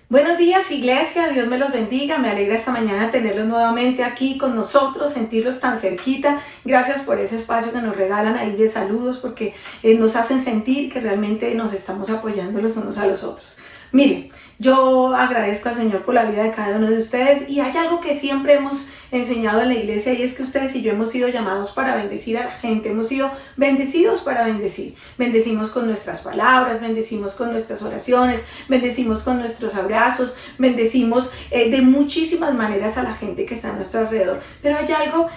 Buenos días, iglesia, Dios me los bendiga, me alegra esta mañana tenerlos nuevamente aquí con nosotros, sentirlos tan cerquita. Gracias por ese espacio que nos regalan ahí de saludos, porque nos hacen sentir que realmente nos estamos apoyando los unos a los otros. Miren, yo agradezco al Señor por la vida de cada uno de ustedes, y hay algo que siempre hemos enseñado en la iglesia, y es que ustedes y yo hemos sido llamados para bendecir a la gente, hemos sido bendecidos para bendecir. Bendecimos con nuestras palabras, bendecimos con nuestras oraciones, bendecimos con nuestros abrazos, bendecimos de muchísimas maneras a la gente que está a nuestro alrededor. Pero hay algo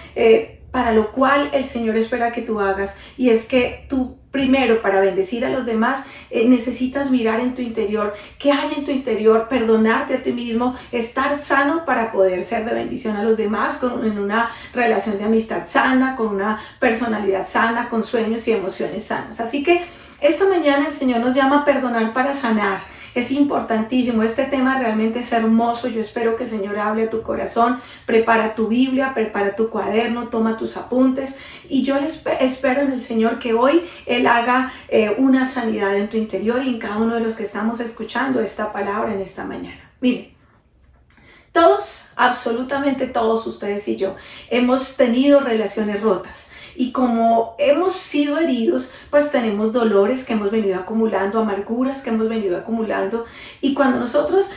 para lo cual el Señor espera que tú hagas, y es que tú primero, para bendecir a los demás, necesitas mirar en tu interior, qué hay en tu interior, perdonarte a ti mismo, estar sano para poder ser de bendición a los demás, en una relación de amistad sana, con una personalidad sana, con sueños y emociones sanas. Así que esta mañana el Señor nos llama a perdonar para sanar. Es importantísimo, este tema realmente es hermoso. Yo espero que el Señor hable a tu corazón. Prepara tu Biblia, prepara tu cuaderno, toma tus apuntes, y yo espero en el Señor que hoy Él haga una sanidad en tu interior y en cada uno de los que estamos escuchando esta palabra en esta mañana. Miren, todos, absolutamente todos ustedes y yo, hemos tenido relaciones rotas. Y como hemos sido heridos, pues tenemos dolores que hemos venido acumulando, amarguras que hemos venido acumulando. Y cuando nosotros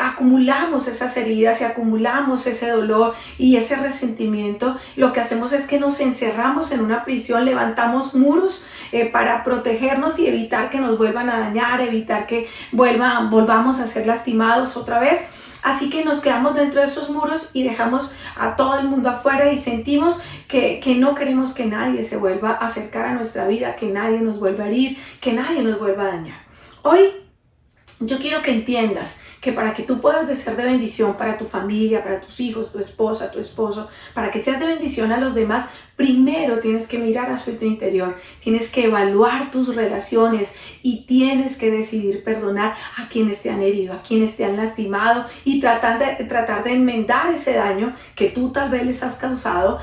acumulamos esas heridas y acumulamos ese dolor y ese resentimiento, lo que hacemos es que nos encerramos en una prisión, levantamos muros para protegernos y evitar que nos vuelvan a dañar, evitar que volvamos a ser lastimados otra vez. Así que nos quedamos dentro de esos muros y dejamos a todo el mundo afuera, y sentimos que no queremos que nadie se vuelva a acercar a nuestra vida, que nadie nos vuelva a herir, que nadie nos vuelva a dañar. Hoy yo quiero que entiendas que para que tú puedas ser de bendición para tu familia, para tus hijos, tu esposa, tu esposo, para que seas de bendición a los demás, primero tienes que mirar hacia tu interior, tienes que evaluar tus relaciones y tienes que decidir perdonar a quienes te han herido, a quienes te han lastimado, y tratar de enmendar ese daño que tú tal vez les has causado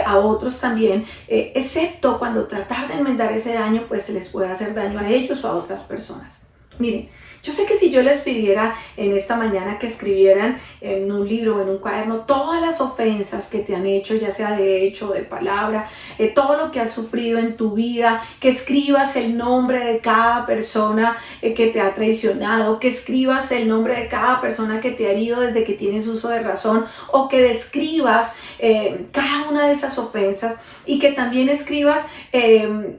a otros también, excepto cuando tratar de enmendar ese daño pues se les puede hacer daño a ellos o a otras personas. Miren, yo sé que si yo les pidiera en esta mañana que escribieran en un libro o en un cuaderno todas las ofensas que te han hecho, ya sea de hecho o de palabra, todo lo que has sufrido en tu vida, que escribas el nombre de cada persona que te ha traicionado, que escribas el nombre de cada persona que te ha herido desde que tienes uso de razón, o que describas cada una de esas ofensas, y que también escribas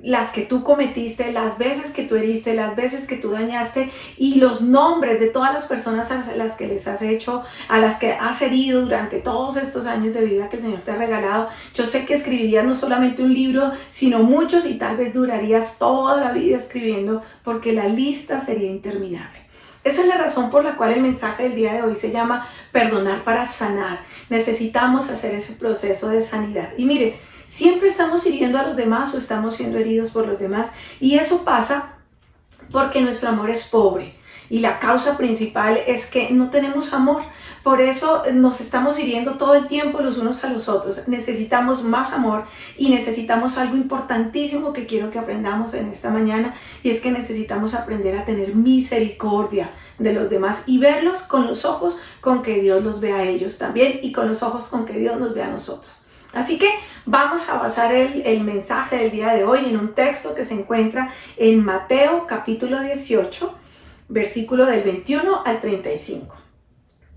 las que tú cometiste, las veces que tú heriste, las veces que tú dañaste, y los nombres de todas las personas a las que les has hecho, a las que has herido durante todos estos años de vida que el Señor te ha regalado. Yo sé que escribirías no solamente un libro, sino muchos, y tal vez durarías toda la vida escribiendo, porque la lista sería interminable. Esa es la razón por la cual el mensaje del día de hoy se llama perdonar para sanar. Necesitamos hacer ese proceso de sanidad. Y mire, siempre estamos hiriendo a los demás o estamos siendo heridos por los demás, y eso pasa porque nuestro amor es pobre, y la causa principal es que no tenemos amor. Por eso nos estamos hiriendo todo el tiempo los unos a los otros. Necesitamos más amor, y necesitamos algo importantísimo que quiero que aprendamos en esta mañana, y es que necesitamos aprender a tener misericordia de los demás y verlos con los ojos con que Dios los ve a ellos también, y con los ojos con que Dios nos ve a nosotros. Así que vamos a basar el mensaje del día de hoy en un texto que se encuentra en Mateo capítulo 18, versículo del 21 al 35.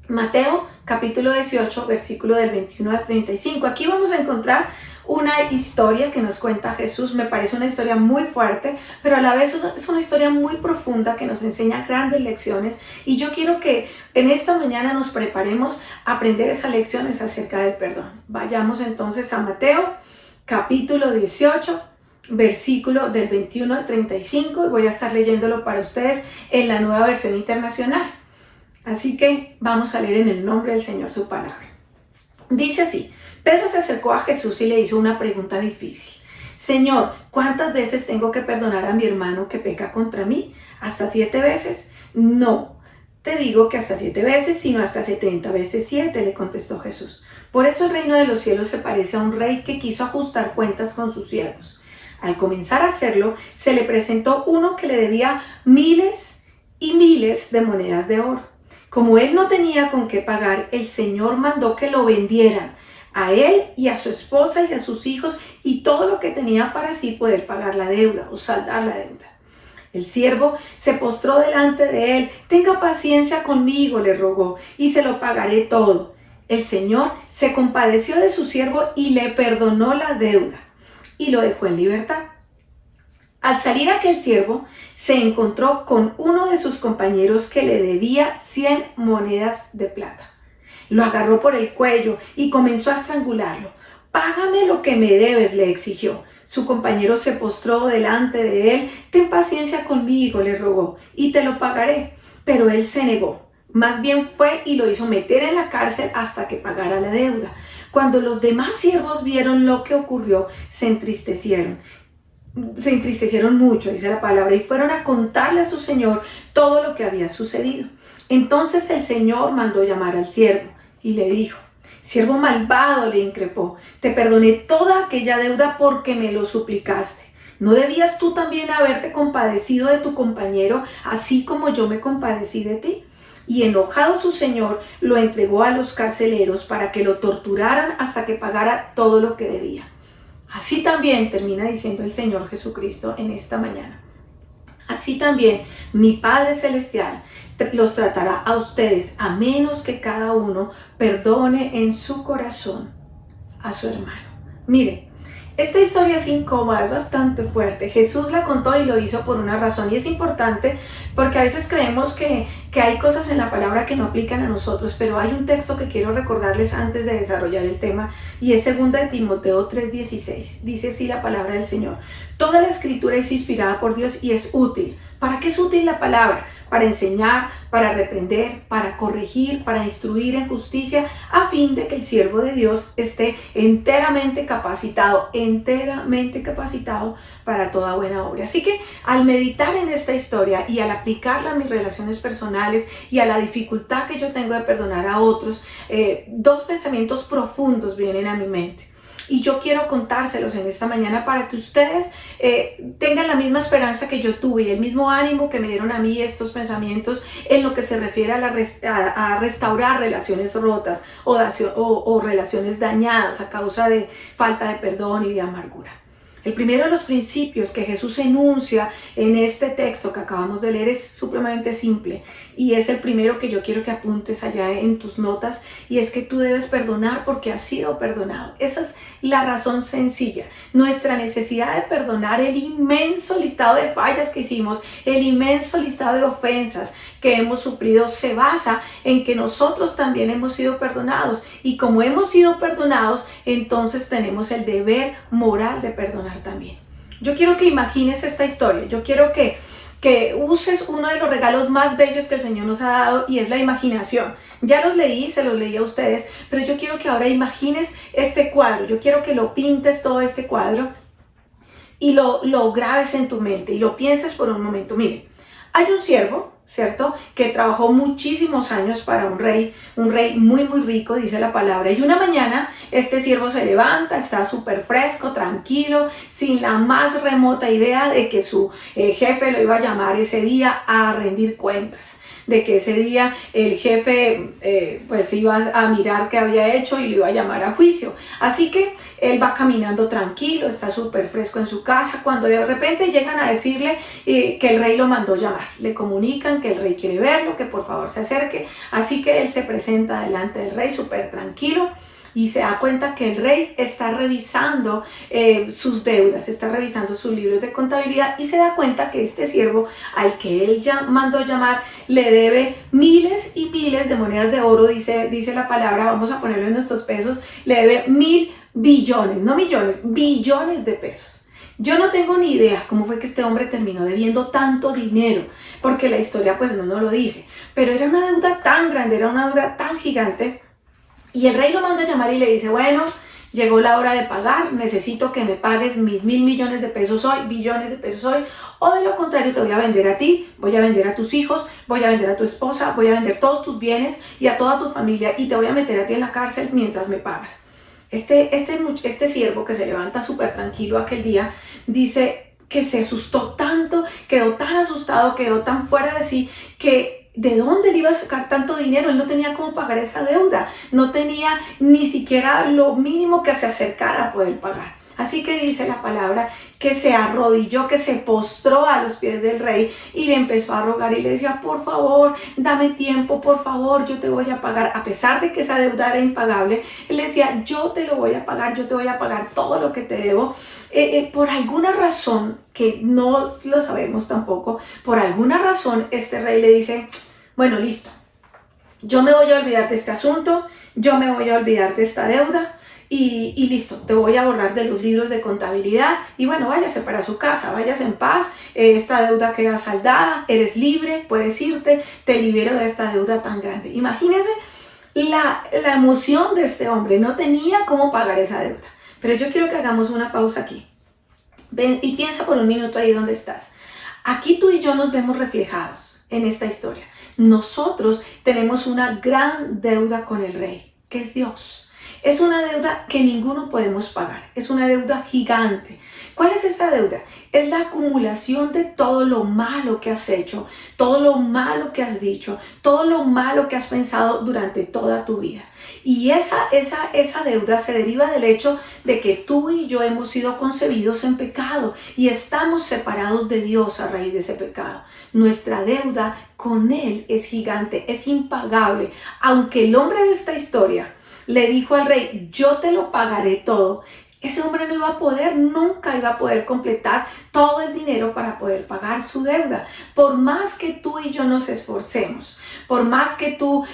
Mateo capítulo 18, versículo del 21 al 35. Aquí vamos a encontrar una historia que nos cuenta Jesús. Me parece una historia muy fuerte, pero a la vez es una historia muy profunda que nos enseña grandes lecciones, y yo quiero que en esta mañana nos preparemos a aprender esas lecciones acerca del perdón. Vayamos entonces a Mateo capítulo 18, versículo del 21 al 35, y voy a estar leyéndolo para ustedes en la Nueva Versión Internacional. Así que vamos a leer en el nombre del Señor su palabra. Dice así: Pedro se acercó a Jesús y le hizo una pregunta difícil. Señor, ¿cuántas veces tengo que perdonar a mi hermano que peca contra mí? ¿Hasta 7 veces? No te digo que hasta 7 veces, sino hasta 70 veces 7, le contestó Jesús. Por eso el reino de los cielos se parece a un rey que quiso ajustar cuentas con sus siervos. Al comenzar a hacerlo, se le presentó uno que le debía miles y miles de monedas de oro. Como él no tenía con qué pagar, el Señor mandó que lo vendieran a él y a su esposa y a sus hijos y todo lo que tenía para así poder pagar la deuda o saldar la deuda. El siervo se postró delante de él. Tenga paciencia conmigo, le rogó, y se lo pagaré todo. El Señor se compadeció de su siervo y le perdonó la deuda y lo dejó en libertad. Al salir aquel siervo, se encontró con uno de sus compañeros que le debía 100 monedas de plata. Lo agarró por el cuello y comenzó a estrangularlo. Págame lo que me debes, le exigió. Su compañero se postró delante de él. Ten paciencia conmigo, le rogó, y te lo pagaré. Pero él se negó. Más bien fue y lo hizo meter en la cárcel hasta que pagara la deuda. Cuando los demás siervos vieron lo que ocurrió, se entristecieron mucho, dice la palabra, y fueron a contarle a su señor todo lo que había sucedido. Entonces el Señor mandó llamar al siervo y le dijo: siervo malvado, le increpó, te perdoné toda aquella deuda porque me lo suplicaste. ¿No debías tú también haberte compadecido de tu compañero, así como yo me compadecí de ti? Y enojado su señor, lo entregó a los carceleros para que lo torturaran hasta que pagara todo lo que debía. Así también, termina diciendo el Señor Jesucristo en esta mañana, así también mi Padre Celestial los tratará a ustedes, a menos que cada uno perdone en su corazón a su hermano. Mire, esta historia es incómoda, es bastante fuerte. Jesús la contó y lo hizo por una razón, y es importante porque a veces creemos que hay cosas en la palabra que no aplican a nosotros, pero hay un texto que quiero recordarles antes de desarrollar el tema, y es 2 de Timoteo 3:16. Dice así la palabra del Señor: toda la escritura es inspirada por Dios y es útil. ¿Para qué es útil la palabra? Para enseñar, para reprender, para corregir, para instruir en justicia, a fin de que el siervo de Dios esté enteramente capacitado para toda buena obra. Así que al meditar en esta historia y al aplicarla a mis relaciones personales y a la dificultad que yo tengo de perdonar a otros, dos pensamientos profundos vienen a mi mente. Y yo quiero contárselos en esta mañana para que ustedes tengan la misma esperanza que yo tuve y el mismo ánimo que me dieron a mí estos pensamientos en lo que se refiere a restaurar relaciones rotas o relaciones dañadas a causa de falta de perdón y de amargura. El primero de los principios que Jesús enuncia en este texto que acabamos de leer es supremamente simple, y es el primero que yo quiero que apuntes allá en tus notas, y es que tú debes perdonar porque has sido perdonado. Esa es la razón sencilla. Nuestra necesidad de perdonar el inmenso listado de fallas que hicimos, el inmenso listado de ofensas que hemos sufrido, se basa en que nosotros también hemos sido perdonados, y como hemos sido perdonados, entonces tenemos el deber moral de perdonar también. Yo quiero que imagines esta historia. Yo quiero que uses uno de los regalos más bellos que el Señor nos ha dado, y es la imaginación. Ya los leí, se los leí a ustedes, pero yo quiero que ahora imagines este cuadro. Yo quiero que lo pintes, todo este cuadro, y lo grabes en tu mente y lo pienses por un momento. Mire, hay un siervo, ¿cierto?, que trabajó muchísimos años para un rey muy muy rico, dice la palabra, y una mañana este siervo se levanta, está súper fresco, tranquilo, sin la más remota idea de que su jefe lo iba a llamar ese día a rendir cuentas, de que ese día el jefe pues iba a mirar qué había hecho y lo iba a llamar a juicio. Así que él va caminando tranquilo, está súper fresco en su casa, cuando de repente llegan a decirle que el rey lo mandó llamar. Le comunican que el rey quiere verlo, que por favor se acerque. Así que él se presenta delante del rey súper tranquilo, y se da cuenta que el rey está revisando sus deudas, está revisando sus libros de contabilidad, y se da cuenta que este siervo al que él ya mandó llamar le debe miles y miles de monedas de oro, dice la palabra, vamos a ponerlo en nuestros pesos, le debe 1.000 billones, no millones, billones de pesos. Yo no tengo ni idea cómo fue que este hombre terminó debiendo tanto dinero, porque la historia pues no nos lo dice, pero era una deuda tan grande, era una deuda tan gigante. Y el rey lo manda a llamar y le dice: bueno, llegó la hora de pagar, necesito que me pagues mis 1.000 millones de pesos hoy, billones de pesos hoy, o de lo contrario te voy a vender a ti, voy a vender a tus hijos, voy a vender a tu esposa, voy a vender todos tus bienes y a toda tu familia, y te voy a meter a ti en la cárcel mientras me pagas. Este siervo, que se levanta súper tranquilo aquel día, dice que se asustó tanto, quedó tan asustado, quedó tan fuera de sí, que ¿de dónde le iba a sacar tanto dinero? Él no tenía cómo pagar esa deuda, no tenía ni siquiera lo mínimo que se acercara a poder pagar. Así que dice la palabra que se arrodilló, que se postró a los pies del rey y le empezó a rogar y le decía, por favor, dame tiempo, por favor, yo te voy a pagar. A pesar de que esa deuda era impagable, él le decía, yo te lo voy a pagar, yo te voy a pagar todo lo que te debo. Por alguna razón, que no lo sabemos tampoco, por alguna razón este rey le dice, bueno, listo, yo me voy a olvidar de este asunto, yo me voy a olvidar de esta deuda. Y listo, te voy a borrar de los libros de contabilidad y bueno, váyase para su casa, váyase en paz, esta deuda queda saldada, eres libre, puedes irte, te libero de esta deuda tan grande. Imagínense la emoción de este hombre, no tenía cómo pagar esa deuda. Pero yo quiero que hagamos una pausa aquí. Ven y piensa por un minuto ahí donde estás. Aquí tú y yo nos vemos reflejados en esta historia. Nosotros tenemos una gran deuda con el rey, que es Dios. Es una deuda que ninguno podemos pagar, es una deuda gigante. ¿Cuál es esa deuda? Es la acumulación de todo lo malo que has hecho, todo lo malo que has dicho, todo lo malo que has pensado durante toda tu vida. Y esa deuda se deriva del hecho de que tú y yo hemos sido concebidos en pecado y estamos separados de Dios a raíz de ese pecado. Nuestra deuda con Él es gigante, es impagable. Aunque el hombre de esta historia le dijo al rey, yo te lo pagaré todo, ese hombre no iba a poder, nunca iba a poder completar todo el dinero para poder pagar su deuda. Por más que tú y yo nos esforcemos, por más que tú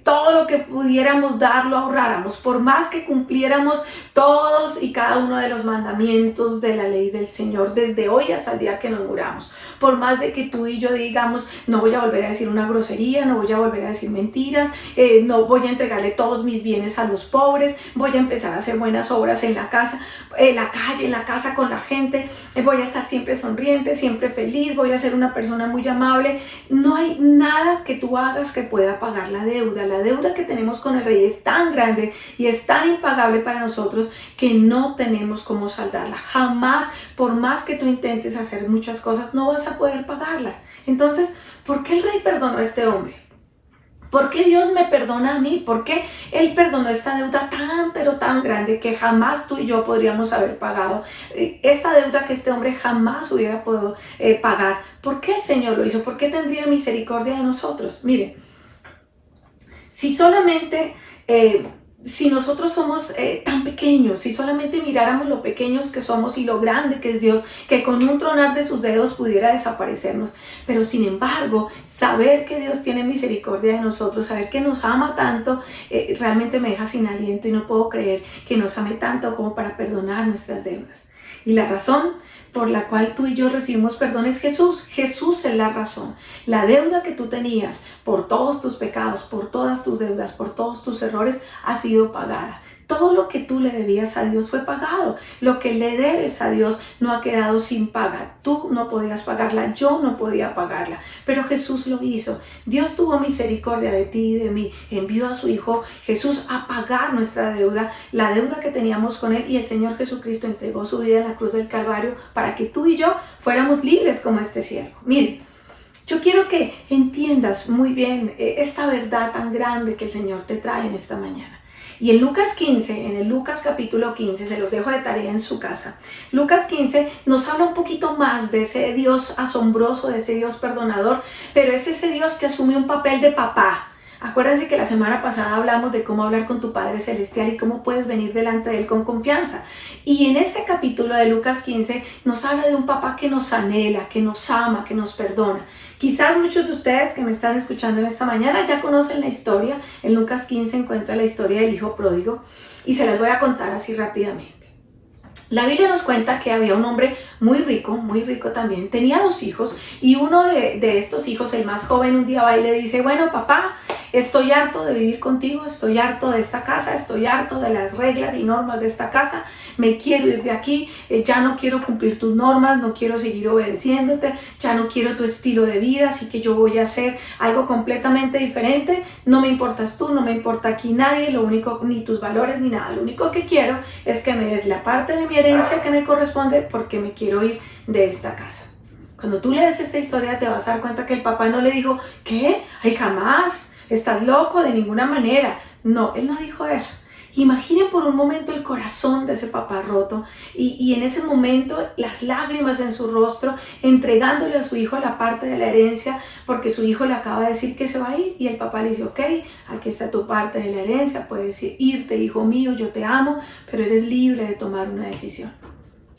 todo lo que pudiéramos dar lo ahorráramos, por más que cumpliéramos todos y cada uno de los mandamientos de la ley del Señor desde hoy hasta el día que nos muramos, por más de que tú y yo digamos, no voy a volver a decir una grosería, no voy a volver a decir mentiras, no voy a entregarle todos mis bienes a los pobres, voy a empezar a hacer buenas obras en la casa, en la calle, en la casa con la gente, voy a estar siempre sonriente, siempre feliz, voy a ser una persona muy amable. No hay nada que tú hagas que pueda pagar la deuda. La deuda que tenemos con el rey es tan grande y es tan impagable para nosotros que no tenemos cómo saldarla. Jamás, por más que tú intentes hacer muchas cosas, no vas a poder pagarlas. Entonces, ¿por qué el rey perdonó a este hombre? ¿Por qué Dios me perdona a mí? ¿Por qué Él perdonó esta deuda tan, pero tan grande que jamás tú y yo podríamos haber pagado? Esta deuda que este hombre jamás hubiera podido pagar. ¿Por qué el Señor lo hizo? ¿Por qué tendría misericordia de nosotros? Mire, si solamente... si nosotros somos tan pequeños, si solamente miráramos lo pequeños que somos y lo grande que es Dios, que con un tronar de sus dedos pudiera desaparecernos, pero sin embargo, saber que Dios tiene misericordia de nosotros, saber que nos ama tanto, realmente me deja sin aliento y no puedo creer que nos ame tanto como para perdonar nuestras deudas. Y la razón por la cual tú y yo recibimos perdón es Jesús. Jesús es la razón. La deuda que tú tenías por todos tus pecados, por todas tus deudas, por todos tus errores, ha sido pagada. Todo lo que tú le debías a Dios fue pagado. Lo que le debes a Dios no ha quedado sin paga. Tú no podías pagarla, yo no podía pagarla, pero Jesús lo hizo. Dios tuvo misericordia de ti y de mí. Envió a su Hijo Jesús a pagar nuestra deuda, la deuda que teníamos con Él, y el Señor Jesucristo entregó su vida en la cruz del Calvario para que tú y yo fuéramos libres como este siervo. Miren, yo quiero que entiendas muy bien esta verdad tan grande que el Señor te trae en esta mañana. Y en Lucas 15, en el Lucas capítulo 15, se los dejo de tarea en su casa. Lucas 15 nos habla un poquito más de ese Dios asombroso, de ese Dios perdonador, pero es ese Dios que asume un papel de papá. Acuérdense que la semana pasada hablamos de cómo hablar con tu Padre Celestial y cómo puedes venir delante de Él con confianza. Y en este capítulo de Lucas 15 nos habla de un papá que nos anhela, que nos ama, que nos perdona. Quizás muchos de ustedes que me están escuchando en esta mañana ya conocen la historia. En Lucas 15 encuentra la historia del hijo pródigo y se las voy a contar así rápidamente. La Biblia nos cuenta que había un hombre muy rico también, tenía 2 hijos y uno de estos hijos, el más joven, un día va y le dice, bueno papá, estoy harto de vivir contigo, estoy harto de esta casa, estoy harto de las reglas y normas de esta casa, me quiero ir de aquí, ya no quiero cumplir tus normas, no quiero seguir obedeciéndote, ya no quiero tu estilo de vida, así que yo voy a hacer algo completamente diferente, no me importas tú, no me importa aquí nadie, lo único, ni tus valores ni nada, lo único que quiero es que me des la parte de mi herencia que me corresponde porque me quiero ir de esta casa. Cuando tú lees esta historia te vas a dar cuenta que el papá no le dijo, ¿qué? ¡Ay, jamás! ¿Estás loco? De ninguna manera. No, él no dijo eso. Imaginen por un momento el corazón de ese papá roto y en ese momento las lágrimas en su rostro, entregándole a su hijo la parte de la herencia porque su hijo le acaba de decir que se va a ir y el papá le dice, ok, aquí está tu parte de la herencia, puedes irte, hijo mío, yo te amo, pero eres libre de tomar una decisión.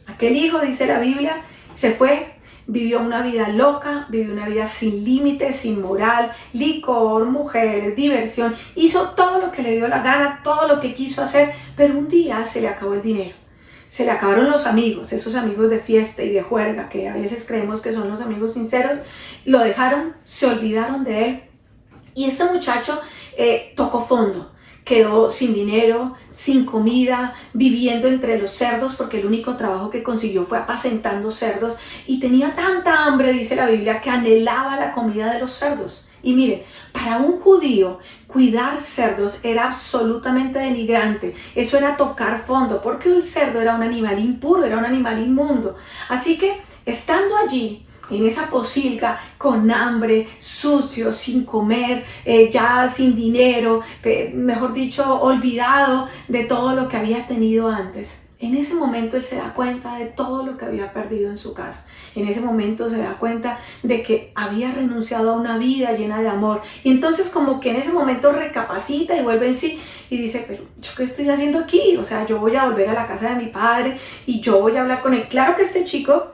Aquel hijo, dice la Biblia, se fue. Vivió una vida loca, vivió una vida sin límites, sin moral, licor, mujeres, diversión. Hizo todo lo que le dio la gana, todo lo que quiso hacer, pero un día se le acabó el dinero. Se le acabaron los amigos, esos amigos de fiesta y de juerga, que a veces creemos que son los amigos sinceros. Lo dejaron, se olvidaron de él. Y este muchacho tocó fondo. Quedó sin dinero, sin comida, viviendo entre los cerdos porque el único trabajo que consiguió fue apacentando cerdos y tenía tanta hambre, dice la Biblia, que anhelaba la comida de los cerdos. Y miren, para un judío cuidar cerdos era absolutamente denigrante, eso era tocar fondo porque el cerdo era un animal impuro, era un animal inmundo. Así que estando allí, en esa posilga, con hambre, sucio, sin comer, ya sin dinero, mejor dicho, olvidado de todo lo que había tenido antes. En ese momento él se da cuenta de todo lo que había perdido en su casa. En ese momento se da cuenta de que había renunciado a una vida llena de amor. Y entonces como que en ese momento recapacita y vuelve en sí y dice, pero ¿yo qué estoy haciendo aquí? O sea, yo voy a volver a la casa de mi padre y yo voy a hablar con él. Claro que este chico,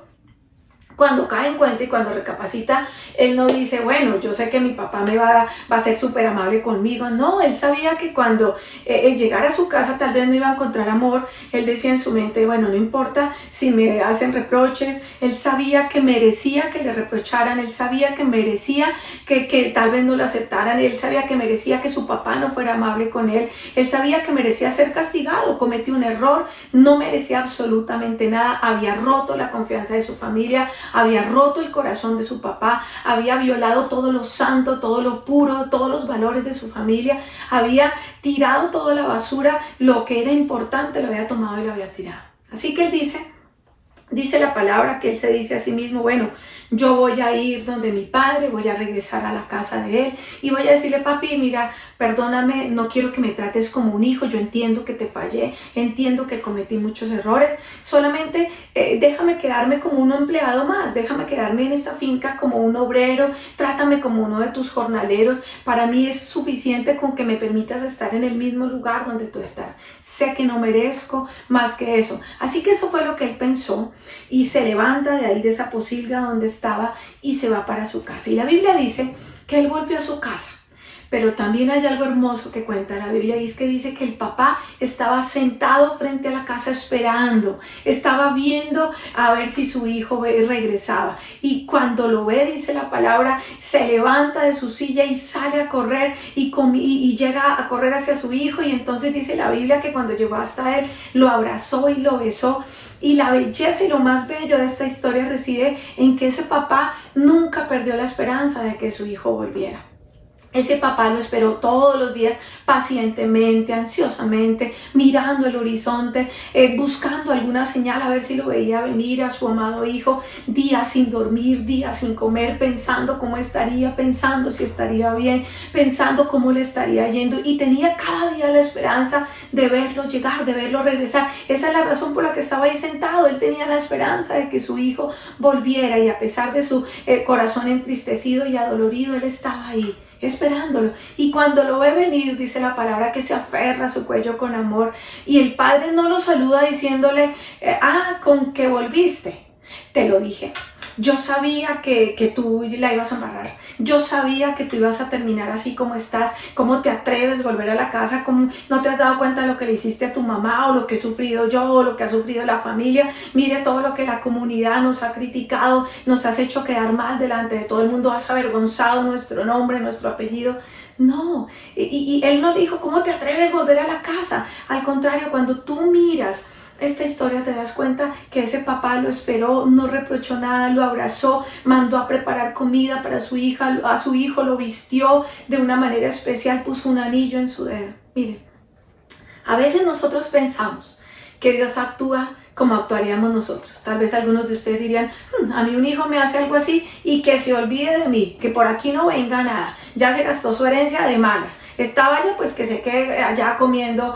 cuando cae en cuenta y cuando recapacita, él no dice, bueno, yo sé que mi papá me va a ser súper amable conmigo. No, él sabía que cuando él llegara a su casa tal vez no iba a encontrar amor. Él decía en su mente, bueno, no importa si me hacen reproches. Él sabía que merecía que le reprocharan, él sabía que merecía que tal vez no lo aceptaran, él sabía que merecía que su papá no fuera amable con él, él sabía que merecía ser castigado, cometió un error, no merecía absolutamente nada, había roto la confianza de su familia, había roto el corazón de su papá, había violado todo lo santo, todo lo puro, todos los valores de su familia, había tirado toda la basura, lo que era importante lo había tomado y lo había tirado. Así que él dice la palabra que él se dice a sí mismo, bueno, yo voy a ir donde mi padre, voy a regresar a la casa de él y voy a decirle, papi, mira, perdóname, no quiero que me trates como un hijo, yo entiendo que te fallé, entiendo que cometí muchos errores, solamente déjame quedarme como un empleado más, déjame quedarme en esta finca como un obrero, trátame como uno de tus jornaleros, para mí es suficiente con que me permitas estar en el mismo lugar donde tú estás, sé que no merezco más que eso. Así que eso fue lo que él pensó y se levanta de ahí de esa posilga donde estaba y se va para su casa. Y la Biblia dice que él volvió a su casa. Pero también hay algo hermoso que cuenta la Biblia y es que dice que el papá estaba sentado frente a la casa esperando, estaba viendo a ver si su hijo regresaba y cuando lo ve, dice la palabra, se levanta de su silla y sale a correr y llega a correr hacia su hijo y entonces dice la Biblia que cuando llegó hasta él lo abrazó y lo besó. Y la belleza y lo más bello de esta historia reside en que ese papá nunca perdió la esperanza de que su hijo volviera. Ese papá lo esperó todos los días pacientemente, ansiosamente, mirando el horizonte, buscando alguna señal a ver si lo veía venir a su amado hijo, días sin dormir, días sin comer, pensando cómo estaría, pensando si estaría bien, pensando cómo le estaría yendo y tenía cada día la esperanza de verlo llegar, de verlo regresar. Esa es la razón por la que estaba ahí sentado. Él tenía la esperanza de que su hijo volviera y a pesar de su corazón entristecido y adolorido, él estaba ahí esperándolo y cuando lo ve venir dice la palabra que se aferra a su cuello con amor y el padre no lo saluda diciéndole con que volviste, te lo dije, yo sabía que tú la ibas a embarrar, yo sabía que tú ibas a terminar así como estás, cómo te atreves a volver a la casa, cómo no te has dado cuenta de lo que le hiciste a tu mamá o lo que he sufrido yo o lo que ha sufrido la familia, mire todo lo que la comunidad nos ha criticado, nos has hecho quedar mal delante de todo el mundo, has avergonzado nuestro nombre, nuestro apellido. No, y él no le dijo, ¿cómo te atreves a volver a la casa? Al contrario, cuando tú miras esta historia te das cuenta que ese papá lo esperó, no reprochó nada, lo abrazó, mandó a preparar comida para su hija, a su hijo lo vistió de una manera especial, puso un anillo en su dedo. Miren, a veces nosotros pensamos que Dios actúa como actuaríamos nosotros. Tal vez algunos de ustedes dirían, a mí un hijo me hace algo así y que se olvide de mí, que por aquí no venga nada, ya se gastó su herencia de malas, estaba allá, pues que se quede allá comiendo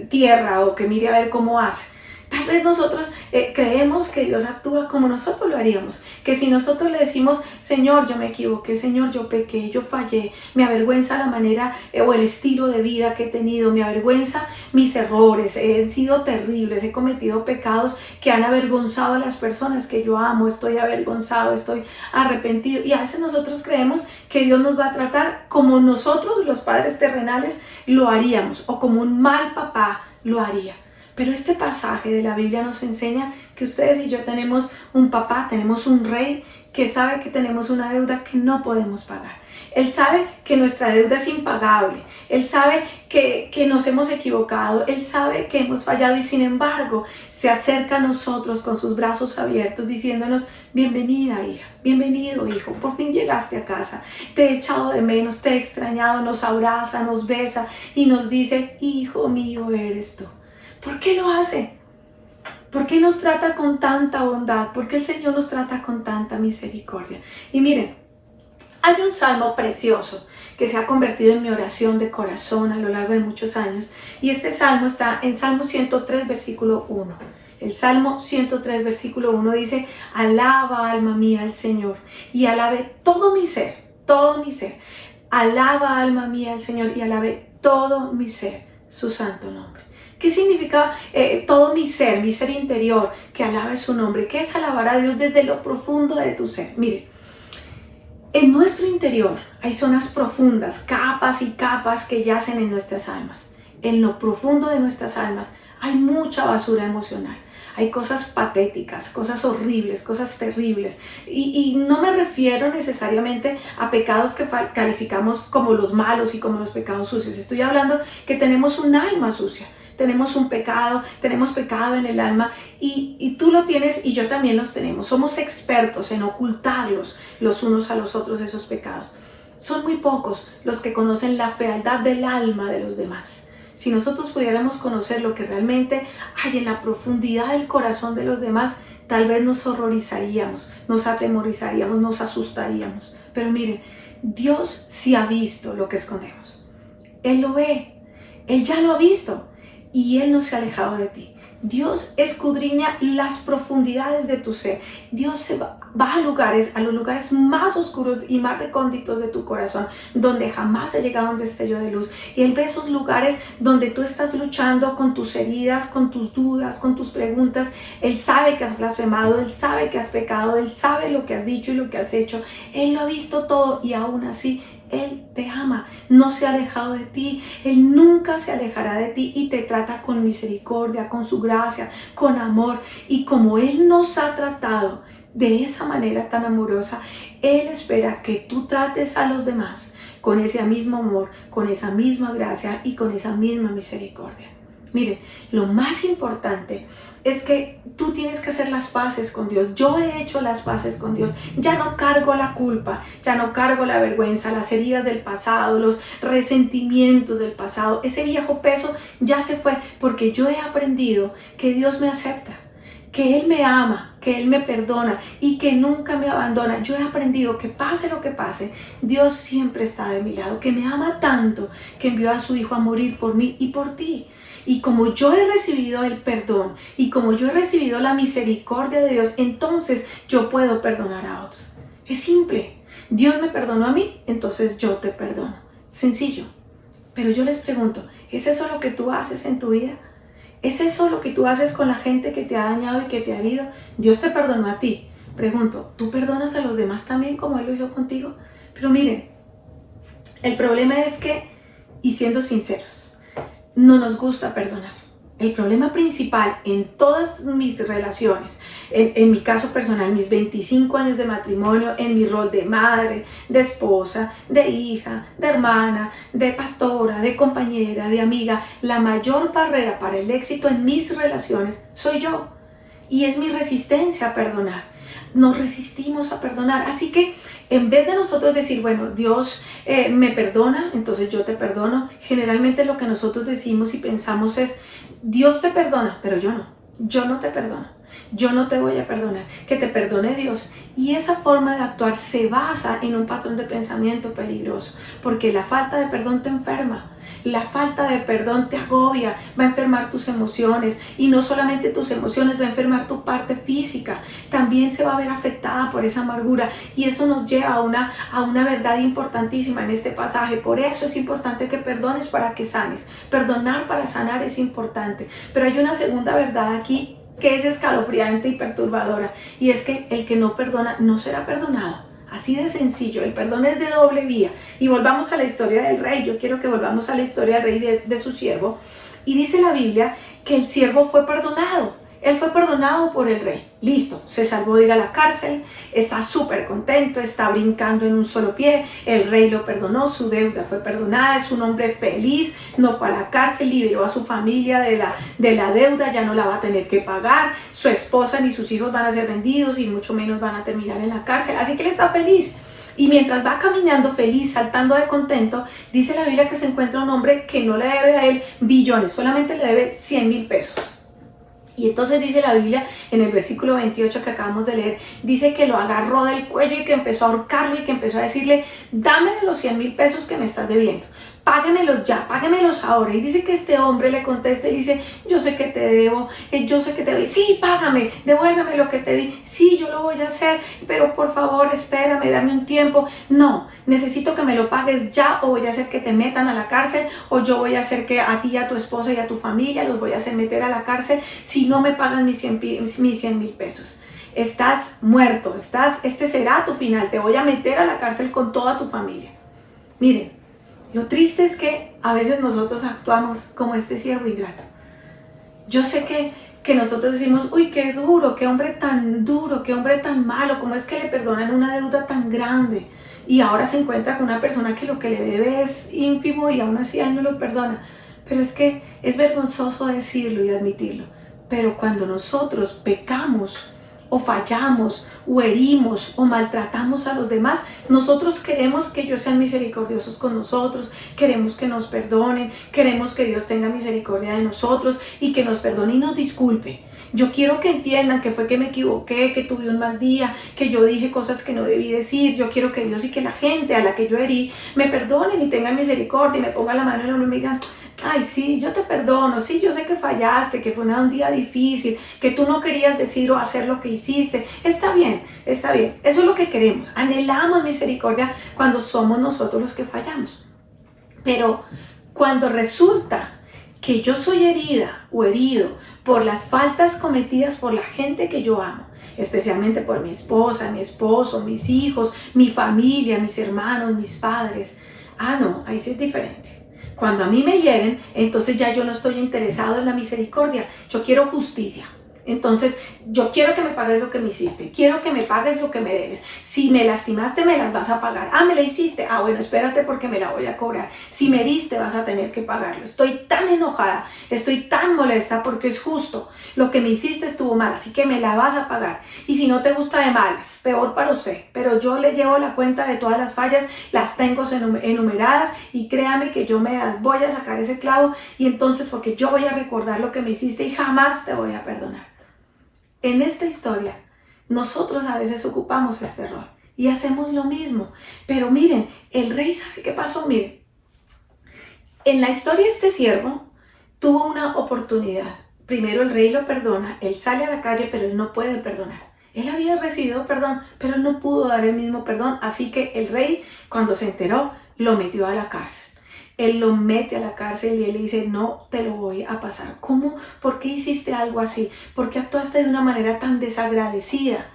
tierra o que mire a ver cómo hace. Tal vez nosotros creemos que Dios actúa como nosotros lo haríamos, que si nosotros le decimos, Señor, yo me equivoqué, Señor, yo pequé, yo fallé, me avergüenza la manera o el estilo de vida que he tenido, me avergüenza mis errores, he sido terribles, he cometido pecados que han avergonzado a las personas que yo amo, estoy avergonzado, estoy arrepentido. Y a veces nosotros creemos que Dios nos va a tratar como nosotros, los padres terrenales, lo haríamos, o como un mal papá lo haría. Pero este pasaje de la Biblia nos enseña que ustedes y yo tenemos un papá, tenemos un rey que sabe que tenemos una deuda que no podemos pagar. Él sabe que nuestra deuda es impagable. Él sabe que nos hemos equivocado. Él sabe que hemos fallado y sin embargo se acerca a nosotros con sus brazos abiertos diciéndonos, bienvenida hija, bienvenido hijo, por fin llegaste a casa. Te he echado de menos, te he extrañado, nos abraza, nos besa y nos dice, hijo mío eres tú. ¿Por qué lo hace? ¿Por qué nos trata con tanta bondad? ¿Por qué el Señor nos trata con tanta misericordia? Y miren, hay un salmo precioso que se ha convertido en mi oración de corazón a lo largo de muchos años. Y este salmo está en Salmo 103, versículo 1. El Salmo 103, versículo 1 dice, alaba alma mía al Señor y alabe todo mi ser, todo mi ser. Alaba alma mía al Señor y alabe todo mi ser, su santo nombre. ¿Qué significa todo mi ser interior, que alabe su nombre? ¿Qué es alabar a Dios desde lo profundo de tu ser? Mire, en nuestro interior hay zonas profundas, capas y capas que yacen en nuestras almas. En lo profundo de nuestras almas hay mucha basura emocional. Hay cosas patéticas, cosas horribles, cosas terribles. Y no me refiero necesariamente a pecados que calificamos como los malos y como los pecados sucios. Estoy hablando que tenemos un alma sucia. Tenemos un pecado, tenemos pecado en el alma y tú lo tienes y yo también los tenemos. Somos expertos en ocultarlos los unos a los otros esos pecados. Son muy pocos los que conocen la fealdad del alma de los demás. Si nosotros pudiéramos conocer lo que realmente hay en la profundidad del corazón de los demás, tal vez nos horrorizaríamos, nos atemorizaríamos, nos asustaríamos. Pero miren, Dios sí ha visto lo que escondemos. Él lo ve, Él ya lo ha visto. Y Él no se ha alejado de ti. Dios escudriña las profundidades de tu ser. Dios va a los lugares más oscuros y más recónditos de tu corazón, donde jamás ha llegado un destello de luz. Y Él ve esos lugares donde tú estás luchando con tus heridas, con tus dudas, con tus preguntas. Él sabe que has blasfemado, Él sabe que has pecado, Él sabe lo que has dicho y lo que has hecho. Él lo ha visto todo y aún así Él te ama, no se ha alejado de ti, Él nunca se alejará de ti y te trata con misericordia, con su gracia, con amor. Y como Él nos ha tratado de esa manera tan amorosa, Él espera que tú trates a los demás con ese mismo amor, con esa misma gracia y con esa misma misericordia. Mire, lo más importante es que tú tienes que hacer las paces con Dios. Yo he hecho las paces con Dios. Ya no cargo la culpa, ya no cargo la vergüenza, las heridas del pasado, los resentimientos del pasado. Ese viejo peso ya se fue porque yo he aprendido que Dios me acepta, que Él me ama, que Él me perdona y que nunca me abandona. Yo he aprendido que pase lo que pase, Dios siempre está de mi lado, que me ama tanto que envió a su Hijo a morir por mí y por ti. Y como yo he recibido el perdón y como yo he recibido la misericordia de Dios, entonces yo puedo perdonar a otros. Es simple. Dios me perdonó a mí, entonces yo te perdono. Sencillo. Pero yo les pregunto, ¿es eso lo que tú haces en tu vida? ¿Es eso lo que tú haces con la gente que te ha dañado y que te ha herido? Dios te perdonó a ti. Pregunto, ¿tú perdonas a los demás también como Él lo hizo contigo? Pero miren, el problema es que, y siendo sinceros, no nos gusta perdonar. El problema principal en todas mis relaciones, en mi caso personal, mis 25 años de matrimonio, en mi rol de madre, de esposa, de hija, de hermana, de pastora, de compañera, de amiga, la mayor barrera para el éxito en mis relaciones soy yo. Y es mi resistencia a perdonar. Nos resistimos a perdonar. Así que en vez de nosotros decir, bueno, Dios me perdona, entonces yo te perdono, generalmente lo que nosotros decimos y pensamos es, Dios te perdona, pero yo no. yo no te perdono, yo no te voy a perdonar, que te perdone Dios. Y esa forma de actuar se basa en un patrón de pensamiento peligroso, porque la falta de perdón te enferma. La falta de perdón te agobia, va a enfermar tus emociones, y no solamente tus emociones, va a enfermar tu parte física, también se va a ver afectada por esa amargura, y eso nos lleva a una verdad importantísima en este pasaje. Por eso es importante que perdones para que sanes. Perdonar para sanar es importante, pero hay una segunda verdad aquí que es escalofriante y perturbadora, y es que el que no perdona no será perdonado. Así de sencillo, el perdón es de doble vía. Y volvamos a la historia del rey. Yo quiero que volvamos a la historia del rey de su siervo. Y dice la Biblia que el siervo fue perdonado. Él fue perdonado por el rey. Listo, se salvó de ir a la cárcel, está súper contento, está brincando en un solo pie. El rey lo perdonó, su deuda fue perdonada, es un hombre feliz, no fue a la cárcel, liberó a su familia de la deuda, ya no la va a tener que pagar. Su esposa ni sus hijos van a ser vendidos y mucho menos van a terminar en la cárcel. Así que él está feliz. Y mientras va caminando feliz, saltando de contento, dice la Biblia que se encuentra un hombre que no le debe a él billones, solamente le debe 100,000 pesos. Y entonces dice la Biblia en el versículo 28 que acabamos de leer, dice que lo agarró del cuello y que empezó a ahorcarlo y que empezó a decirle, dame de los 100,000 pesos que me estás debiendo, páguemelos ya, páguemelos ahora. Y dice que este hombre le contesta y dice, yo sé que te debo, yo sé que te doy, sí, págame, devuélveme lo que te di, sí, yo lo voy a hacer, pero por favor espérame, dame un tiempo. No, necesito que me lo pagues ya, o voy a hacer que te metan a la cárcel, o yo voy a hacer que a ti, a tu esposa y a tu familia los voy a hacer meter a la cárcel si no me pagan mis 100,000 pesos. Estás muerto, este será tu final, te voy a meter a la cárcel con toda tu familia. Miren, lo triste es que a veces nosotros actuamos como este siervo ingrato. Yo sé que nosotros decimos, uy, qué duro, qué hombre tan malo, ¿cómo es que le perdonan una deuda tan grande? Y ahora se encuentra con una persona que lo que le debe es ínfimo y aún así a él no lo perdona. Pero es que es vergonzoso decirlo y admitirlo. Pero cuando nosotros pecamos, o fallamos, o herimos, o maltratamos a los demás, nosotros queremos que ellos sean misericordiosos con nosotros, queremos que nos perdonen, queremos que Dios tenga misericordia de nosotros y que nos perdone y nos disculpe. Yo quiero que entiendan que fue que me equivoqué, que tuve un mal día, que yo dije cosas que no debí decir. Yo quiero que Dios y que la gente a la que yo herí me perdonen y tengan misericordia y me pongan la mano en el hombro y me digan, ay, sí, yo te perdono, sí, yo sé que fallaste, que fue un día difícil, que tú no querías decir o hacer lo que hiciste. Está bien, está bien. Eso es lo que queremos. Anhelamos misericordia cuando somos nosotros los que fallamos. Pero cuando resulta que yo soy herida o herido por las faltas cometidas por la gente que yo amo, especialmente por mi esposa, mi esposo, mis hijos, mi familia, mis hermanos, mis padres, no, ahí sí es diferente. Cuando a mí me hieren, entonces ya yo no estoy interesado en la misericordia, yo quiero justicia. Entonces, yo quiero que me pagues lo que me hiciste, quiero que me pagues lo que me debes. Si me lastimaste, me las vas a pagar. Me la hiciste. Bueno, espérate porque me la voy a cobrar. Si me heriste, vas a tener que pagarlo. Estoy tan enojada, estoy tan molesta porque es justo. Lo que me hiciste estuvo mal, así que me la vas a pagar. Y si no te gusta, de malas, peor para usted. Pero yo le llevo la cuenta de todas las fallas, las tengo enumeradas y créame que yo me las voy a sacar ese clavo y entonces porque yo voy a recordar lo que me hiciste y jamás te voy a perdonar. En esta historia, nosotros a veces ocupamos este rol y hacemos lo mismo. Pero miren, el rey sabe qué pasó. Miren, en la historia este siervo tuvo una oportunidad. Primero el rey lo perdona, él sale a la calle, pero él no puede perdonar. Él había recibido perdón, pero él no pudo dar el mismo perdón. Así que el rey, cuando se enteró, lo metió a la cárcel. Él lo mete a la cárcel y él le dice, no te lo voy a pasar. ¿Cómo? ¿Por qué hiciste algo así? ¿Por qué actuaste de una manera tan desagradecida?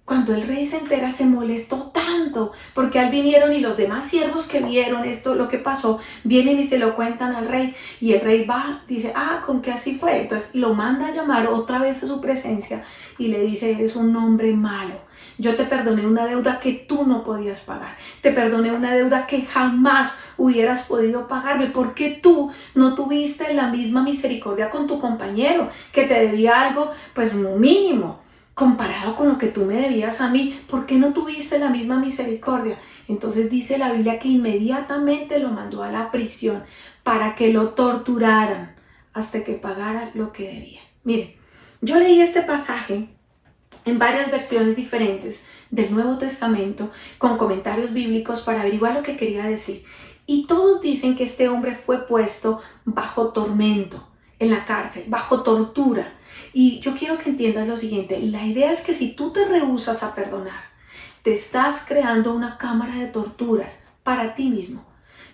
Cuando el rey se entera, se molestó tanto, porque al vinieron y los demás siervos que vieron esto, lo que pasó, vienen y se lo cuentan al rey. Y el rey va, dice, ¿con qué así fue? Entonces lo manda a llamar otra vez a su presencia y le dice, eres un hombre malo. Yo te perdoné una deuda que tú no podías pagar. Te perdoné una deuda que jamás hubieras podido pagarme. Porque tú no tuviste la misma misericordia con tu compañero que te debía algo, pues mínimo. Comparado con lo que tú me debías a mí, ¿por qué no tuviste la misma misericordia? Entonces dice la Biblia que inmediatamente lo mandó a la prisión para que lo torturaran hasta que pagara lo que debía. Mire, Yo leí este pasaje en varias versiones diferentes del Nuevo Testamento con comentarios bíblicos para averiguar lo que quería decir. Y todos dicen que este hombre fue puesto bajo tormento en la cárcel, bajo tortura. Y yo quiero que entiendas lo siguiente, la idea es que si tú te rehusas a perdonar, te estás creando una cámara de torturas para ti mismo.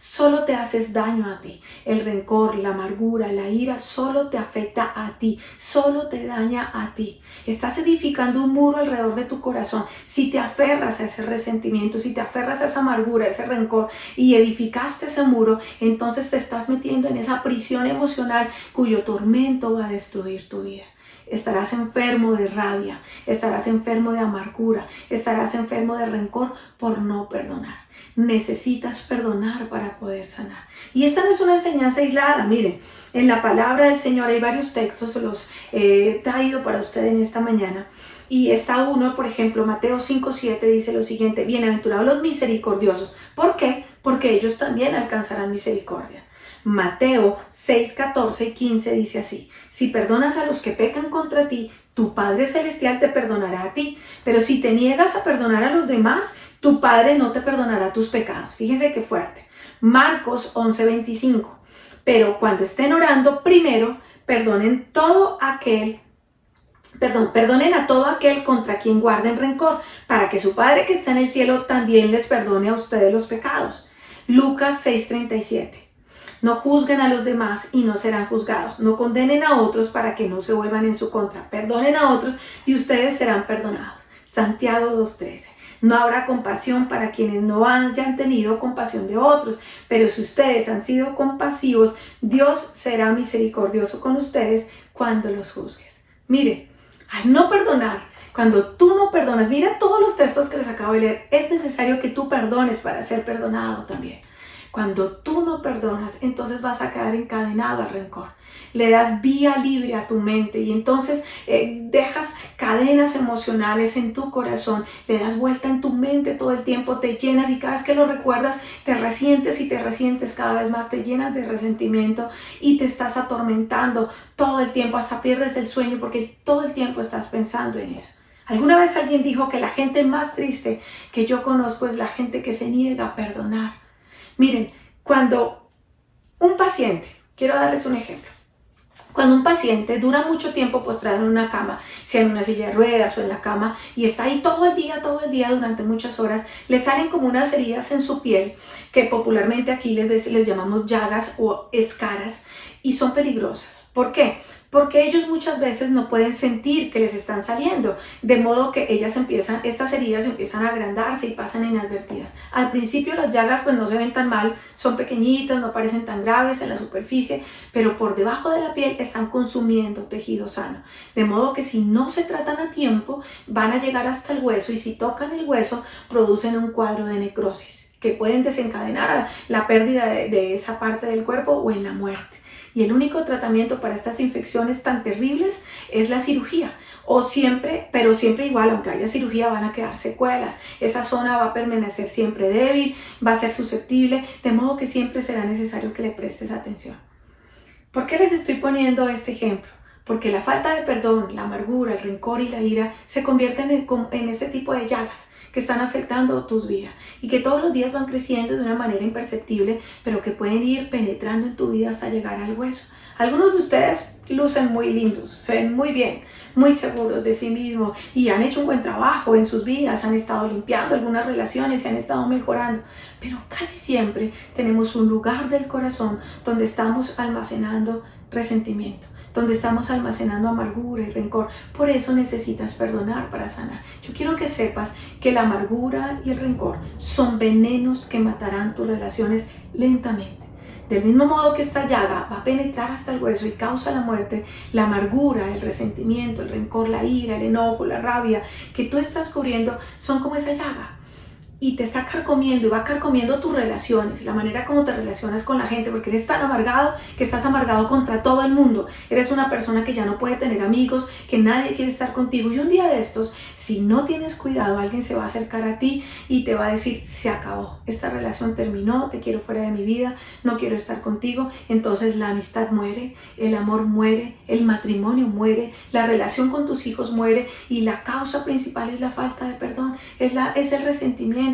Solo te haces daño a ti. El rencor, la amargura, la ira solo te afecta a ti, solo te daña a ti. Estás edificando un muro alrededor de tu corazón. Si te aferras a ese resentimiento, si te aferras a esa amargura, a ese rencor y edificaste ese muro, entonces te estás metiendo en esa prisión emocional cuyo tormento va a destruir tu vida. Estarás enfermo de rabia, estarás enfermo de amargura, estarás enfermo de rencor por no perdonar. Necesitas perdonar para poder sanar. Y esta no es una enseñanza aislada. Miren, en la palabra del Señor hay varios textos, se los he traído para usted en esta mañana. Y está uno, por ejemplo, Mateo 5:7 dice lo siguiente: bienaventurados los misericordiosos. ¿Por qué? Porque ellos también alcanzarán misericordia. Mateo 6:14 y 15 dice así: si perdonas a los que pecan contra ti, tu Padre Celestial te perdonará a ti. Pero si te niegas a perdonar a los demás, tu Padre no te perdonará tus pecados. Fíjense qué fuerte. Marcos 11:25. Pero cuando estén orando, primero perdonen a todo aquel contra quien guarden rencor, para que su Padre que está en el cielo también les perdone a ustedes los pecados. Lucas 6:37. No juzguen a los demás y no serán juzgados. No condenen a otros para que no se vuelvan en su contra. Perdonen a otros y ustedes serán perdonados. Santiago 2:13. No habrá compasión para quienes no hayan tenido compasión de otros, pero si ustedes han sido compasivos, Dios será misericordioso con ustedes cuando los juzgues. Mire, al no perdonar, cuando tú no perdonas, mira todos los textos que les acabo de leer, es necesario que tú perdones para ser perdonado también. Cuando tú no perdonas, entonces vas a quedar encadenado al rencor. Le das vía libre a tu mente y entonces dejas cadenas emocionales en tu corazón, le das vuelta en tu mente todo el tiempo, te llenas y cada vez que lo recuerdas te resientes y te resientes cada vez más, te llenas de resentimiento y te estás atormentando todo el tiempo, hasta pierdes el sueño porque todo el tiempo estás pensando en eso. Alguna vez alguien dijo que la gente más triste que yo conozco es la gente que se niega a perdonar. Miren, cuando un paciente, quiero darles un ejemplo, cuando un paciente dura mucho tiempo postrado en una cama, sea en una silla de ruedas o en la cama, y está ahí todo el día durante muchas horas, le salen como unas heridas en su piel, que popularmente aquí les llamamos llagas o escaras, y son peligrosas. ¿Por qué? Porque ellos muchas veces no pueden sentir que les están saliendo, de modo que estas heridas empiezan a agrandarse y pasan inadvertidas. Al principio las llagas pues no se ven tan mal, son pequeñitas, no parecen tan graves en la superficie, pero por debajo de la piel están consumiendo tejido sano. De modo que si no se tratan a tiempo, van a llegar hasta el hueso y si tocan el hueso, producen un cuadro de necrosis que pueden desencadenar la pérdida de esa parte del cuerpo o en la muerte. Y el único tratamiento para estas infecciones tan terribles es la cirugía. Pero siempre igual, aunque haya cirugía, van a quedar secuelas. Esa zona va a permanecer siempre débil, va a ser susceptible, de modo que siempre será necesario que le prestes atención. ¿Por qué les estoy poniendo este ejemplo? Porque la falta de perdón, la amargura, el rencor y la ira se convierten en este tipo de llagas que están afectando tus vidas y que todos los días van creciendo de una manera imperceptible, pero que pueden ir penetrando en tu vida hasta llegar al hueso. Algunos de ustedes lucen muy lindos, se ven muy bien, muy seguros de sí mismos y han hecho un buen trabajo en sus vidas, han estado limpiando algunas relaciones, se han estado mejorando, pero casi siempre tenemos un lugar del corazón donde estamos almacenando resentimiento, donde estamos almacenando amargura y rencor. Por eso necesitas perdonar para sanar. Yo quiero que sepas que la amargura y el rencor son venenos que matarán tus relaciones lentamente. Del mismo modo que esta llaga va a penetrar hasta el hueso y causa la muerte, la amargura, el resentimiento, el rencor, la ira, el enojo, la rabia que tú estás cubriendo son como esa llaga. y te está carcomiendo y va carcomiendo tus relaciones, la manera como te relacionas con la gente, porque eres tan amargado que estás amargado contra todo el mundo. Eres una persona que ya no puede tener amigos, que nadie quiere estar contigo. Y un día de estos, si no tienes cuidado, alguien se va a acercar a ti y te va a decir, se acabó, esta relación terminó, te quiero fuera de mi vida, no quiero estar contigo. Entonces la amistad muere, el amor muere, el matrimonio muere, la relación con tus hijos muere, y la causa principal es la falta de perdón, es el resentimiento.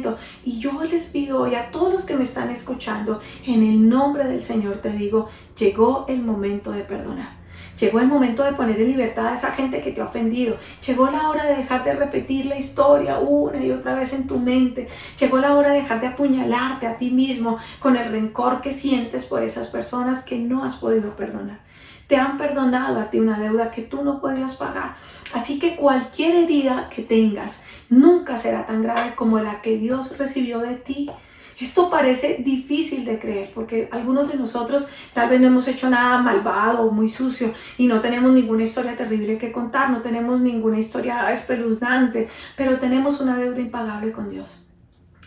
Y yo les pido hoy a todos los que me están escuchando, en el nombre del Señor te digo, llegó el momento de perdonar. Llegó el momento de poner en libertad a esa gente que te ha ofendido. Llegó la hora de dejar de repetir la historia una y otra vez en tu mente. Llegó la hora de dejar de apuñalarte a ti mismo con el rencor que sientes por esas personas que no has podido perdonar. Te han perdonado a ti una deuda que tú no podías pagar. Así que cualquier herida que tengas nunca será tan grave como la que Dios recibió de ti. Esto parece difícil de creer porque algunos de nosotros tal vez no hemos hecho nada malvado o muy sucio y no tenemos ninguna historia terrible que contar, no tenemos ninguna historia espeluznante, pero tenemos una deuda impagable con Dios.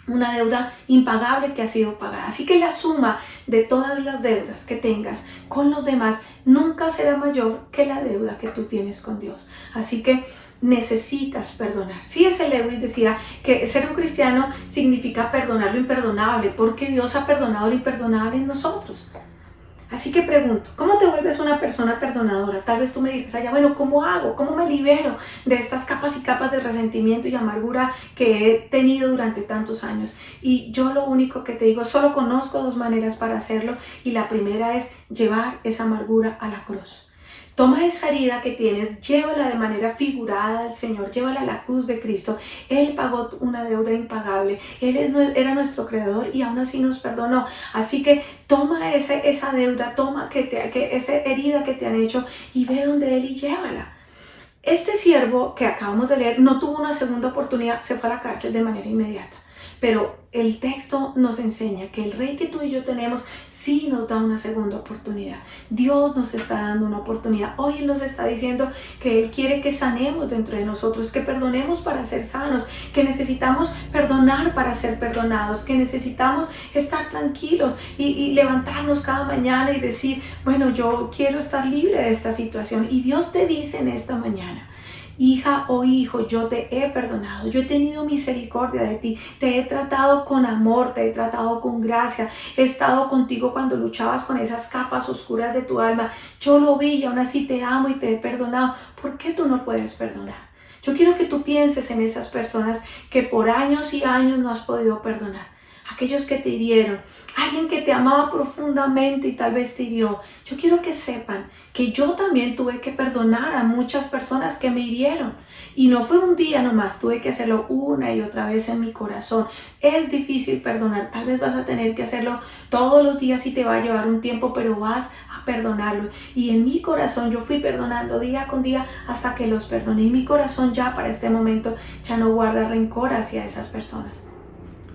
Una deuda impagable que ha sido pagada. Así que la suma de todas las deudas que tengas con los demás nunca será mayor que la deuda que tú tienes con Dios. Así que necesitas perdonar. C.S. Lewis decía que ser un cristiano significa perdonar lo imperdonable, porque Dios ha perdonado lo imperdonable en nosotros. Así que pregunto, ¿cómo te vuelves una persona perdonadora? Tal vez tú me dices, bueno, ¿cómo hago? ¿Cómo me libero de estas capas y capas de resentimiento y amargura que he tenido durante tantos años? Y yo lo único que te digo, solo conozco dos maneras para hacerlo, y la primera es llevar esa amargura a la cruz. Toma esa herida que tienes, llévala de manera figurada al Señor, llévala a la cruz de Cristo. Él pagó una deuda impagable, Él era nuestro creador y aún así nos perdonó. Así que toma esa deuda, toma esa herida que te han hecho y ve donde Él y llévala. Este siervo que acabamos de leer no tuvo una segunda oportunidad, se fue a la cárcel de manera inmediata. Pero el texto nos enseña que el Rey que tú y yo tenemos sí nos da una segunda oportunidad. Dios nos está dando una oportunidad. Hoy Él nos está diciendo que Él quiere que sanemos dentro de nosotros, que perdonemos para ser sanos, que necesitamos perdonar para ser perdonados, que necesitamos estar tranquilos y levantarnos cada mañana y decir, bueno, yo quiero estar libre de esta situación. Y Dios te dice en esta mañana, hija o hijo, yo te he perdonado, yo he tenido misericordia de ti, te he tratado con amor, te he tratado con gracia, he estado contigo cuando luchabas con esas capas oscuras de tu alma, yo lo vi y aún así te amo y te he perdonado. ¿Por qué tú no puedes perdonar? Yo quiero que tú pienses en esas personas que por años y años no has podido perdonar. Aquellos que te hirieron, alguien que te amaba profundamente y tal vez te hirió. Yo quiero que sepan que yo también tuve que perdonar a muchas personas que me hirieron. Y no fue un día nomás, tuve que hacerlo una y otra vez en mi corazón. Es difícil perdonar, tal vez vas a tener que hacerlo todos los días y te va a llevar un tiempo, pero vas a perdonarlo. Y en mi corazón yo fui perdonando día con día hasta que los perdoné. Y mi corazón ya para este momento ya no guarda rencor hacia esas personas.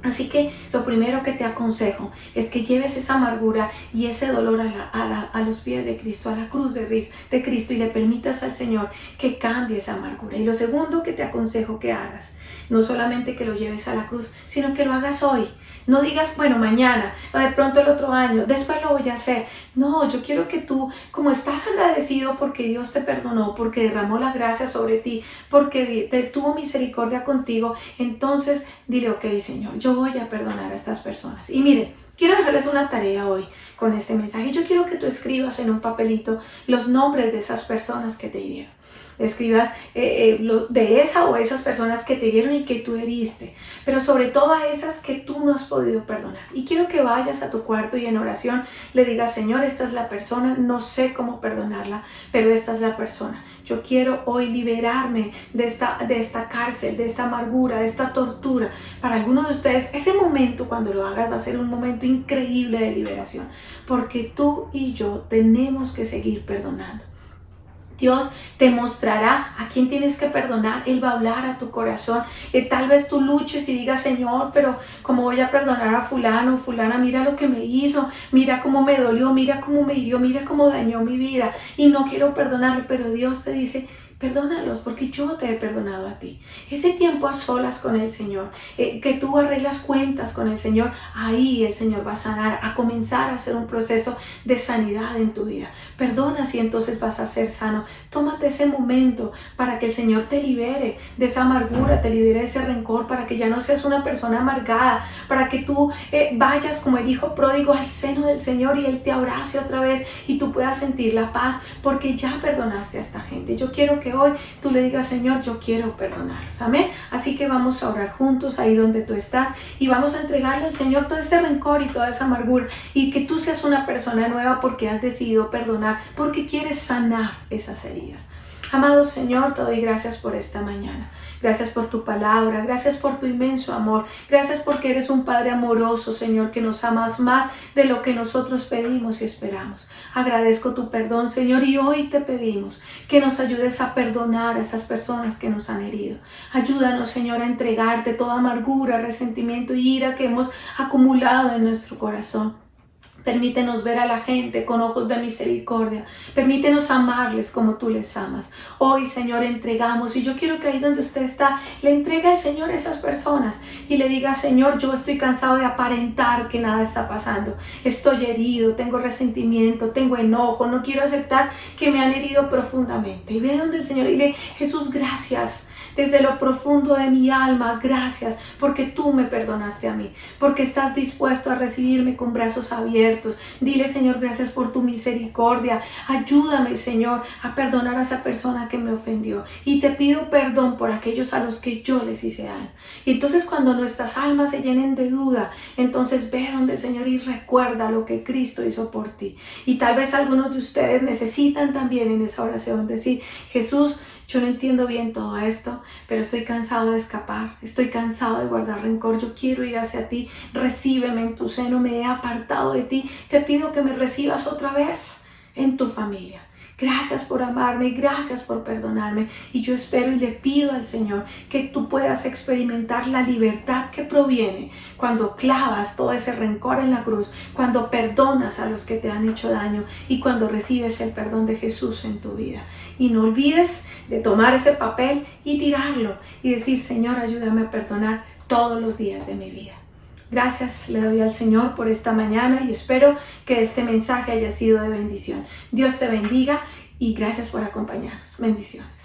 Así que lo primero que te aconsejo es que lleves esa amargura y ese dolor a los pies de Cristo, a la cruz de Cristo, y le permitas al Señor que cambie esa amargura. Y lo segundo que te aconsejo que hagas, no solamente que lo lleves a la cruz, sino que lo hagas hoy. No digas, bueno, mañana, o de pronto el otro año, después lo voy a hacer. No, yo quiero que tú, como estás agradecido porque Dios te perdonó, porque derramó la gracia sobre ti, porque te tuvo misericordia contigo, entonces dile, ok, Señor, yo voy a perdonar a estas personas. Y miren, quiero dejarles una tarea hoy con este mensaje. Yo quiero que tú escribas en un papelito los nombres de esas personas que te hirieron. Escribas de esa o esas personas que te hirieron y que tú heriste, pero sobre todo a esas que tú no has podido perdonar. Y quiero que vayas a tu cuarto y en oración le digas, Señor, esta es la persona, no sé cómo perdonarla, pero esta es la persona. Yo quiero hoy liberarme de esta cárcel, de esta amargura, de esta tortura. Para algunos de ustedes, ese momento cuando lo hagas va a ser un momento increíble de liberación, porque tú y yo tenemos que seguir perdonando. Dios te mostrará a quién tienes que perdonar. Él va a hablar a tu corazón. Tal vez tú luches y digas, Señor, pero ¿cómo voy a perdonar a fulano, fulana? Mira lo que me hizo, mira cómo me dolió, mira cómo me hirió, mira cómo dañó mi vida y no quiero perdonarlo. Pero Dios te dice, Perdónalos porque yo te he perdonado a ti. Ese tiempo a solas con el Señor, que tú arreglas cuentas con el Señor, ahí el Señor va a sanar, a comenzar a hacer un proceso de sanidad en tu vida. Perdona si entonces vas a ser sano. Tómate ese momento para que el Señor te libere de esa amargura, te libere de ese rencor, para que ya no seas una persona amargada, para que tú vayas como el hijo pródigo al seno del Señor y Él te abrace otra vez y tú puedas sentir la paz porque ya perdonaste a esta gente. Yo quiero que hoy tú le digas, Señor, yo quiero perdonarlos. Amén. Así que vamos a orar juntos ahí donde tú estás y vamos a entregarle al Señor todo este rencor y toda esa amargura y que tú seas una persona nueva porque has decidido perdonar, porque quieres sanar esas heridas. Amado Señor, te doy gracias por esta mañana. Gracias por tu palabra, gracias por tu inmenso amor. Gracias porque eres un Padre amoroso, Señor, que nos amas más de lo que nosotros pedimos y esperamos. Agradezco tu perdón, Señor, y hoy te pedimos que nos ayudes a perdonar a esas personas que nos han herido. Ayúdanos, Señor, a entregarte toda amargura, resentimiento y ira que hemos acumulado en nuestro corazón. Permítenos ver a la gente con ojos de misericordia. Permítenos amarles como tú les amas. Hoy, Señor, entregamos. Y yo quiero que ahí donde usted está, le entregue al Señor a esas personas. Y le diga, Señor, yo estoy cansado de aparentar que nada está pasando. Estoy herido, tengo resentimiento, tengo enojo. No quiero aceptar que me han herido profundamente. Y ve donde el Señor y dile, Jesús, gracias. Desde lo profundo de mi alma, gracias porque tú me perdonaste a mí, porque estás dispuesto a recibirme con brazos abiertos. Dile, Señor, gracias por tu misericordia. Ayúdame, Señor, a perdonar a esa persona que me ofendió. Y te pido perdón por aquellos a los que yo les hice daño. Y entonces cuando nuestras almas se llenen de duda, entonces ve donde el Señor y recuerda lo que Cristo hizo por ti. Y tal vez algunos de ustedes necesitan también en esa oración decir, Jesús, yo no entiendo bien todo esto, pero estoy cansado de escapar, estoy cansado de guardar rencor, yo quiero ir hacia ti, recíbeme en tu seno, me he apartado de ti, te pido que me recibas otra vez en tu familia. Gracias por amarme, gracias por perdonarme y yo espero y le pido al Señor que tú puedas experimentar la libertad que proviene cuando clavas todo ese rencor en la cruz, cuando perdonas a los que te han hecho daño y cuando recibes el perdón de Jesús en tu vida. Y no olvides de tomar ese papel y tirarlo y decir, Señor, ayúdame a perdonar todos los días de mi vida. Gracias le doy al Señor por esta mañana y espero que este mensaje haya sido de bendición. Dios te bendiga y gracias por acompañarnos. Bendiciones.